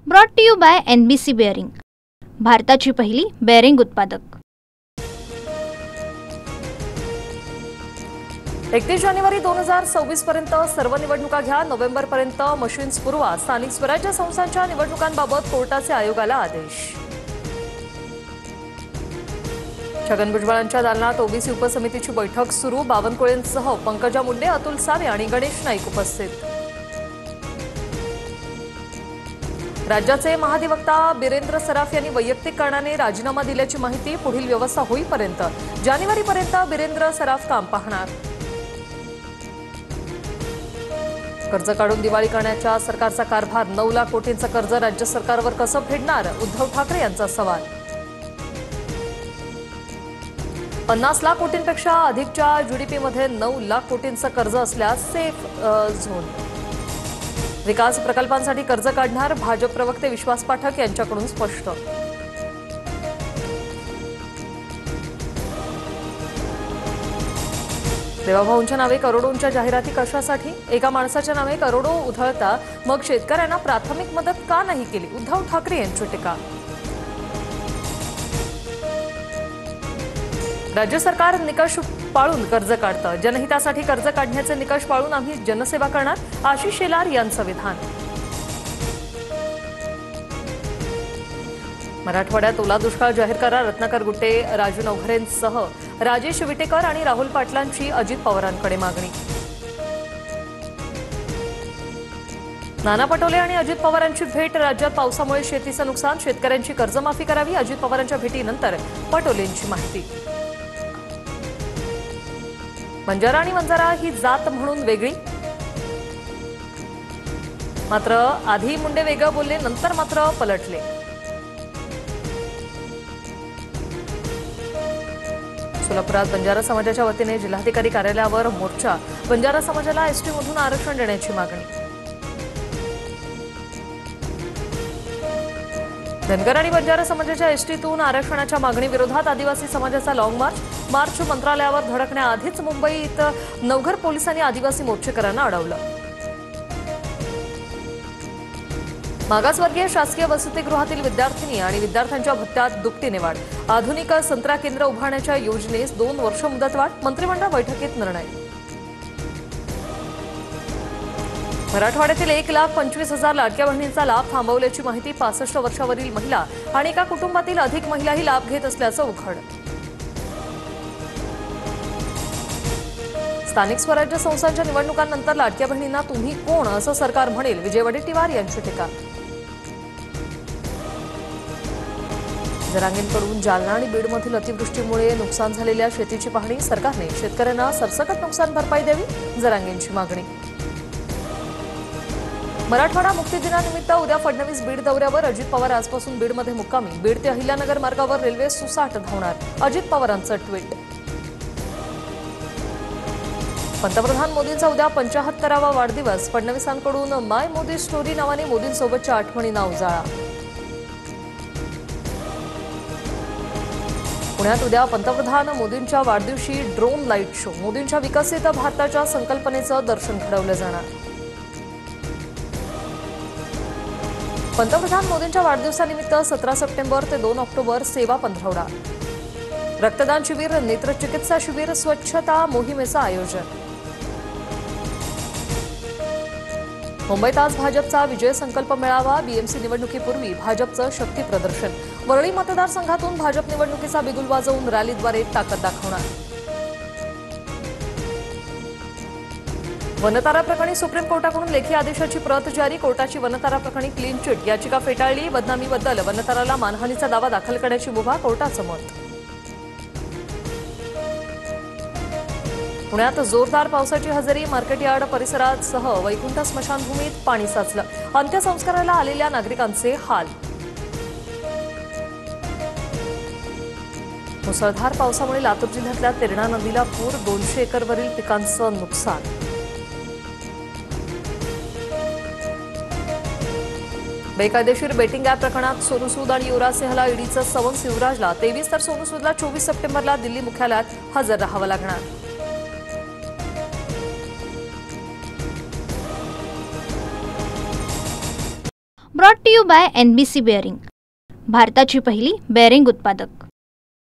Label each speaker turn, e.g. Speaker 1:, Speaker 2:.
Speaker 1: Brought to you by NBC bearing, भारताची पहिली bearing उत्पादक।
Speaker 2: 31 जानेवारी 2026 पर्यंत सर्व निवडणुका घ्या, नोव्हेंबर पर्यंत मशीन्स पुरवा। स्थानिक स्वराज्य संस्थांच्या निवडणुकांबाबत कोर्टाचे आयोगाला आदेश। छगन भुजबळांच्या दालनात ओबीसी उपसमितीची बैठक सुरू। बावनकुळेंसह पंकजा मुंडे, अतुल सावे आणि गणेश नाईक उपस्थित। राज्याचे महाधिवक्ता बिरेंद्र सराफ यांनी वैयक्तिक कारणाने राजीनामा दिल्याची माहिती। पुढील व्यवस्था होईपर्यंत जानेवारीपर्यंत बिरेंद्र सराफ काम पाहणार। कर्ज काढून दिवाळी करण्याच्या सरकारचा कारभार। 9 लाख कोटींचं कर्ज राज्य सरकारवर कसं फेडणार, उद्धव ठाकरे यांचा सवाल। 50 लाख कोटींपेक्षा अधिकच्या GDPमध्ये 9 लाख कोटींचं कर्ज असल्यास सेफ झोन। विकास प्रकल्पांसाठी कर्ज काढणार, भाजप प्रवक्ते विश्वास पाठक यांच्याकडून स्पष्ट। देवाभाऊंच्या नावे करोडोंच्या जाहिराती कशासाठी? एका माणसाच्या नावे करोडो उधळता मग शेतकऱ्यांना प्राथमिक मदत का नाही केली, उद्धव ठाकरे यांची टीका। राज्य सरकार निकष पाळून कर्ज काढतं, जनहितासाठी कर्ज काढण्याचे निकष पाळून आम्ही जनसेवा करणार, आशिष शेलार यांचं विधान। मराठवाड्यात ओला दुष्काळ जाहीर करा, रत्नाकर गुट्टे, राजू नवघरेंसह राजेश विटेकर आणि राहुल पाटलांची अजित पवारांकडे मागणी। नाना पटोले आणि अजित पवारांची भेट, राज्यात पावसामुळे शेतीचं नुकसान, शेतकऱ्यांची कर्जमाफी करावी। अजित पवारांच्या भेटीनंतर पटोलेंची माहिती। बंजारा आणि वंजारा ही जात म्हणून वेगळी, मात्र आधी मुंडे वेगळं बोलले, नंतर मात्र पलटले। सोलापुरात बंजारा समाजाच्या वतीने जिल्हाधिकारी कार्यालयावर मोर्चा। बंजारा समाजाला ST मधून आरक्षण देण्याची मागणी। धनगर आणि बंजारा समाजाच्या STतून आरक्षणाच्या मागणी विरोधात आदिवासी समाजाचा लॉंग मार्च मंत्रालयावर धडकण्याआधीच मुंबईत नवघर पोलिसांनी आदिवासी मोर्चेकरांना अडवलं। मागासवर्गीय शासकीय वसतिगृहातील विद्यार्थिनी आणि विद्यार्थ्यांच्या भत्त्यात दुपटीने वाढ। आधुनिक संत्रा केंद्र उभारण्याच्या योजनेस 2 वर्ष मुदतवाढ, मंत्रिमंडळ बैठकीत निर्णय। मराठवाड्यातील 1,25,000 लाडक्या बहिणींचा लाभ थांबवल्याची माहिती। 65 वर्षावरील महिला आणि एका कुटुंबातील अधिक महिलाही लाभ घेत असल्याचं उघड। स्थानिक स्वराज्य संस्थांच्या निवडणुकांनंतर लाडक्या बहिणींना तुम्ही कोण असं सरकार म्हणेल, विजय वडेट्टीवार यांची टीका। जरांगेंकडून जालना आणि बीडमधील अतिवृष्टीमुळे नुकसान झालेल्या शेतीची पाहणी। सरकारने शेतकऱ्यांना सरसकट नुकसान भरपाई द्यावी, जरांगेंची मागणी। मराठवाडा मुक्ती दिनानिमित्त उद्या फडणवीस बीड दौऱ्यावर, अजित पवार आजपासून बीडमध्ये मुक्कामी। बीड ते अहिल्यानगर मार्गावर रेल्वे सुसाट धावणार, अजित पवारांचं ट्विट। पंतप्रधान मोदींचा उद्या 75वा वाढदिवस। फडणवीसांकडून माय मोदी स्टोरी नावाने मोदींसोबतच्या आठवणींना उजाळा। पुण्यात उद्या पंतप्रधान मोदींच्या वाढदिवशी ड्रोन लाईट शो। मोदींच्या विकसित भारताच्या संकल्पनेचं दर्शन घडवलं जाणार। पंतप्रधान मोदींच्या वाढदिवसानिमित्त 17 सप्टेंबर ते 2 ऑक्टोबर सेवा पंधरवडा। रक्तदान शिबिर, नेत्रचिकित्सा शिबिर, स्वच्छता मोहिमेचं आयोजन। मुंबईत आज भाजपचा विजय संकल्प मेळावा। BMC निवडणुकीपूर्वी भाजपचं शक्ती प्रदर्शन। वरळी मतदारसंघातून भाजप निवडणुकीचा बिगुल वाजवून रॅलीद्वारे ताकद दाखवणार। वनतारा प्रकरणी सुप्रीम कोर्टाकडून लेखी आदेशाची प्रत जारी। कोर्टाची वनतारा प्रकरणी क्लीन चिट याचिका फेटाळली। बदनामीबद्दल वनताराला मानहानीचा दावा दाखल करण्याची मुभा, कोर्टाचं मत। पुण्यात जोरदार पावसाची हजेरी। मार्केटयार्ड परिसरासह वैकुंठ स्मशानभूमीत पाणी साचलं। अंत्यसंस्काराला आलेल्या नागरिकांचे हाल। मुसळधार पावसामुळे लातूर जिल्ह्यातल्या तेरणा नदीला पूर, 200 एकरवरील पिकांचं नुकसान। बेकायदेशीर बेटिंग ॲप प्रकरणात सोनू सूद आणि युवराज सिंहला ईडीचं समन्स। युवराजला 23 तर सोनू सूदला 24 सप्टेंबरला दिल्ली मुख्यालयात हजर राहावं लागणार।
Speaker 1: Brought to you by NBC bearing, भारताची पहिली बेअरिंग उत्पादक।